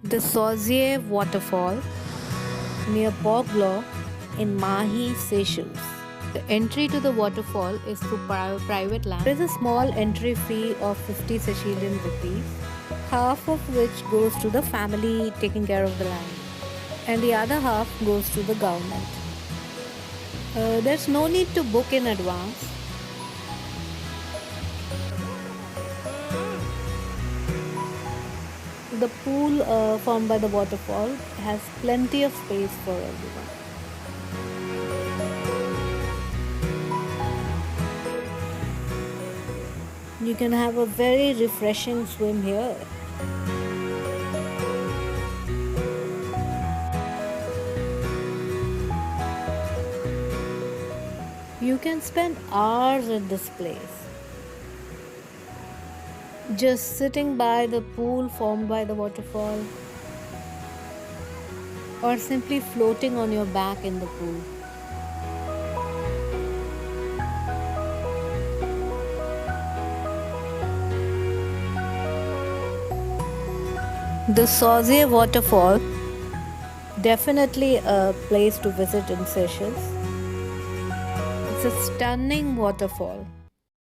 The Sauzier Waterfall near Port Glaud in Mahe, Seychelles. The entry to the waterfall is through private land. There is a small entry fee of 50 Seychelles rupees, half of which goes to the family taking care of the land, and the other half goes to the government. There's no need to book in advance. The pool formed by the waterfall has plenty of space for everyone. You can have a very refreshing swim here. You can spend hours at this place, just sitting by the pool formed by the waterfall, or simply floating on your back in the pool. The Sauzier Waterfall, definitely a place to visit in Seychelles. It's a stunning waterfall.